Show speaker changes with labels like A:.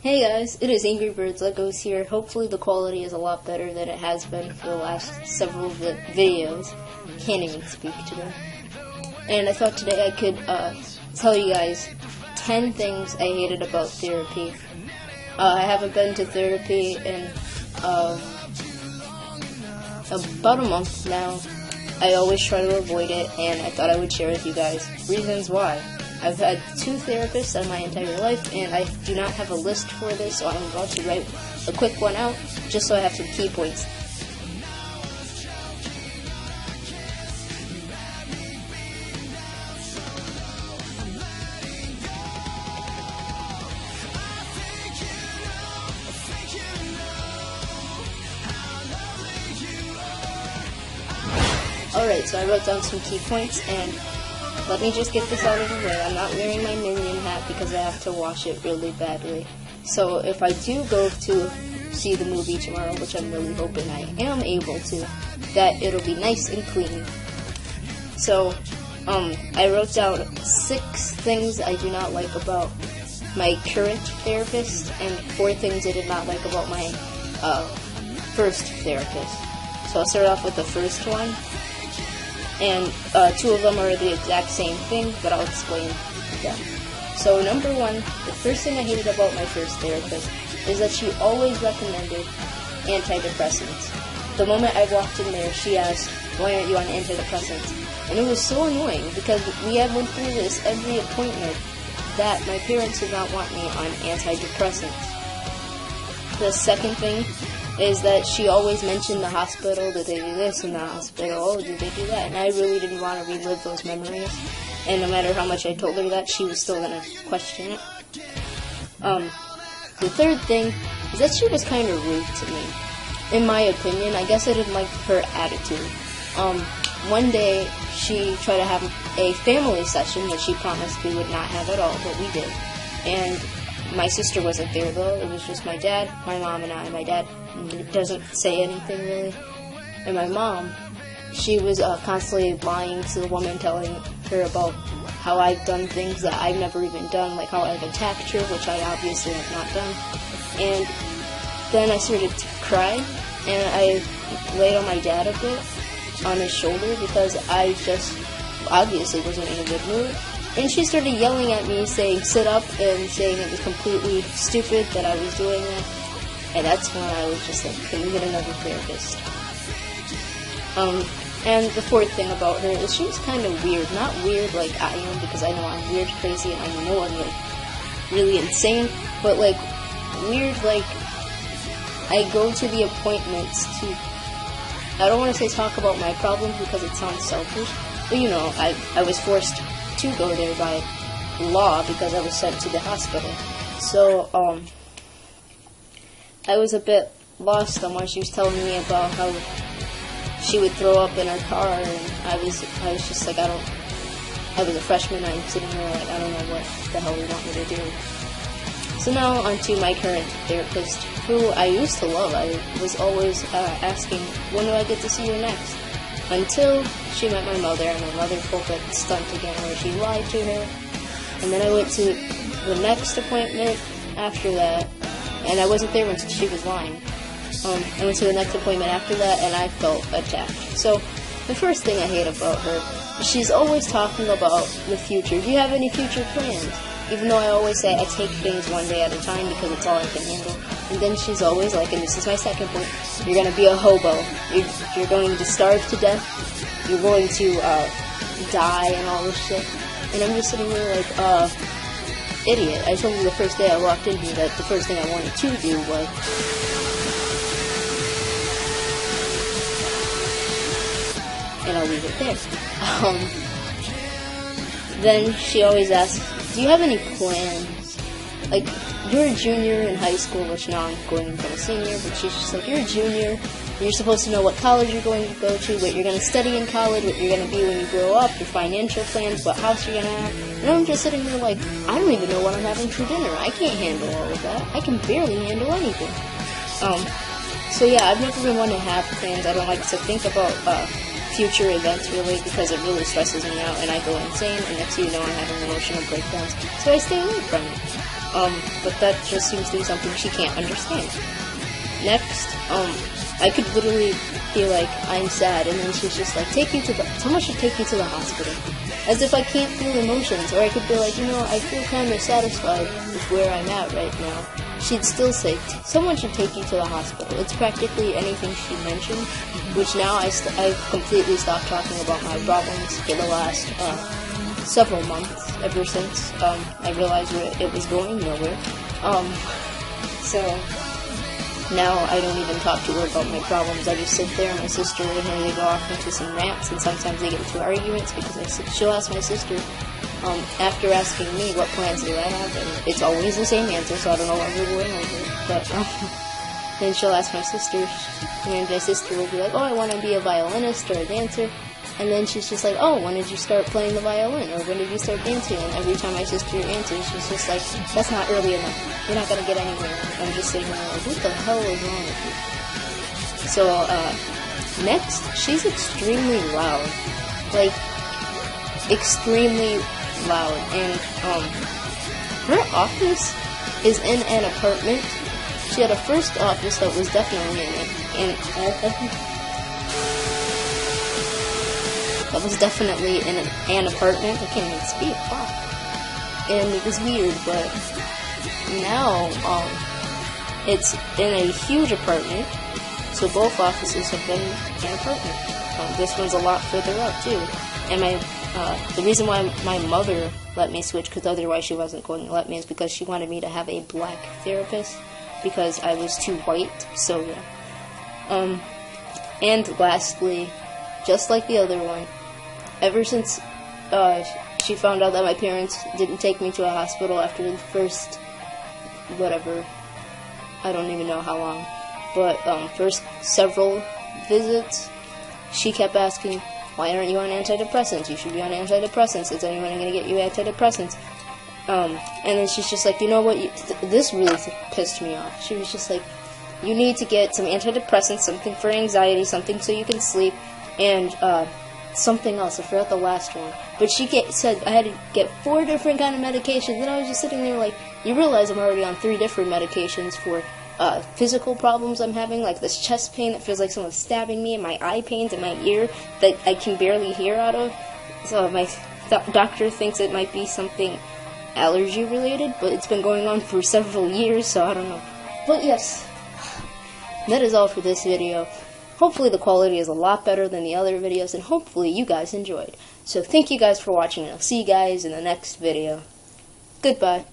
A: Hey guys, it is AngryBirdsLegos here. Hopefully the quality is a lot better than it has been for the last several videos. Can't even speak today. And I thought today I could tell you guys 10 things I hated about therapy. I haven't been to therapy in about a month now. I always try to avoid it, and I thought I would share with you guys reasons why. I've had 2 therapists in my entire life, and I do not have a list for this, so I'm about to write a quick one out, just so I have some key points. Alright, so I wrote down some key points, and let me just get this out of the way. I'm not wearing my Minion hat because I have to wash it really badly. So if I do go to see the movie tomorrow, which I'm really hoping I am able to, that it'll be nice and clean. So, I wrote down 6 things I do not like about my current therapist, and 4 things I did not like about my first therapist. So I'll start off with the first one. And 2 of them are the exact same thing, but I'll explain them. So number 1, the first thing I hated about my first therapist is that she always recommended antidepressants. The moment I walked in there, she asked, "Why aren't you on antidepressants?" And it was so annoying because we had went through this every appointment that my parents did not want me on antidepressants. The second thing is that she always mentioned the hospital, did they do this in the hospital, oh, did they do that, and I really didn't want to relive those memories, and no matter how much I told her that, she was still going to question it. The third thing is that she was kind of rude to me. In my opinion, I guess I didn't like her attitude. One day, she tried to have a family session, which she promised we would not have at all, but we did, and my sister wasn't there though. It was just my dad, my mom, and I. My dad doesn't say anything really. And my mom, she was constantly lying to the woman, telling her about how I've done things that I've never even done, like how I've attacked her, which I obviously have not done. And then I started to cry, and I laid on my dad a bit on his shoulder because I just obviously wasn't in a good mood. And she started yelling at me, saying sit up, and saying it was completely stupid that I was doing that. And that's when I was just like, couldn't get another therapist. And the fourth thing about her is she was kind of weird. Not weird like I am, because I know I'm weird, crazy, and I know I'm like really insane. But like weird, like I go to the appointments to, I don't want to say talk about my problems because it sounds selfish, but you know, I was forced to go there by law because I was sent to the hospital. So, I was a bit lost on what she was telling me about how she would throw up in her car, and I was just like, I was a freshman, I'm sitting there like, I don't know what the hell you want me to do. So now onto my current therapist, who I used to love. I was always asking, when do I get to see you next? Until she met my mother, and my mother pulled that stunt again where she lied to her. And then I went to the next appointment after that, and I wasn't there when she was lying. I went to the next appointment after that, and I felt attacked. So the first thing I hate about her is she's always talking about the future. Do you have any future plans? Even though I always say I take things one day at a time because it's all I can handle. And then she's always like, and this is my second point, you're going to be a hobo. You're going to starve to death. You're going to die and all this shit. And I'm just sitting there like, idiot. I told you the first day I walked in here that the first thing I wanted to do was... And I'll leave it there. Then she always asks, do you have any plans? like, you're a junior in high school, which now I'm going to become a senior, but she's just like, you're a junior, you're supposed to know what college you're going to go to, what you're going to study in college, what you're going to be when you grow up, your financial plans, what house you're going to have. And I'm just sitting there like, I don't even know what I'm having for dinner. I can't handle all of that. I can barely handle anything. So yeah, I've never been one to have plans. I don't like to think about future events really, because it really stresses me out and I go insane, and next thing you know I'm having emotional breakdowns, so I stay away from it. But that just seems to be something she can't understand. Next, I could literally be like, I'm sad, and then she's just like, someone should take you to the hospital. As if I can't feel emotions, or I could be like, I feel kind of satisfied with where I'm at right now. She'd still say, someone should take you to the hospital. It's practically anything she mentioned, which now I've completely stopped talking about my problems for the last several months, ever since I realized where it was going nowhere. So now I don't even talk to her about my problems. I just sit there and my sister and her, they go off into some rants, and sometimes they get into arguments because she'll ask my sister, after asking me what plans do I have, and it's always the same answer, so I don't know what we're going over, but then she'll ask my sister, and my sister will be like, oh, I want to be a violinist or a dancer, and then she's just like, oh, when did you start playing the violin, or when did you start dancing? And every time my sister answers, she's just like, that's not early enough, you're not going to get anywhere. I'm just sitting there like, what the hell is wrong with you? So, next, she's extremely loud, like, extremely loud, and her office is in an apartment. She had a first office that was definitely in an apartment. I can't even speak. Wow. And it was weird, but now it's in a huge apartment. So both offices have been an apartment. This one's a lot further up too, and the reason why my mother let me switch, because otherwise she wasn't going to let me, is because she wanted me to have a black therapist, because I was too white, so yeah. And lastly, just like the other one, ever since she found out that my parents didn't take me to a hospital after the first, whatever, I don't even know how long, but first several visits, she kept asking, why aren't you on antidepressants? You should be on antidepressants. Is anyone going to get you antidepressants? And then she's just like, you know what? This really pissed me off. She was just like, you need to get some antidepressants, something for anxiety, something so you can sleep, and something else. I forgot the last one. But she said I had to get 4 different kind of medications, and I was just sitting there like, you realize I'm already on 3 different medications for physical problems I'm having, like this chest pain that feels like someone's stabbing me, and my eye pains in my ear that I can barely hear out of. So my doctor thinks it might be something allergy related, but it's been going on for several years, so I don't know. But yes, that is all for this video. Hopefully the quality is a lot better than the other videos, and hopefully you guys enjoyed. So thank you guys for watching, and I'll see you guys in the next video. Goodbye.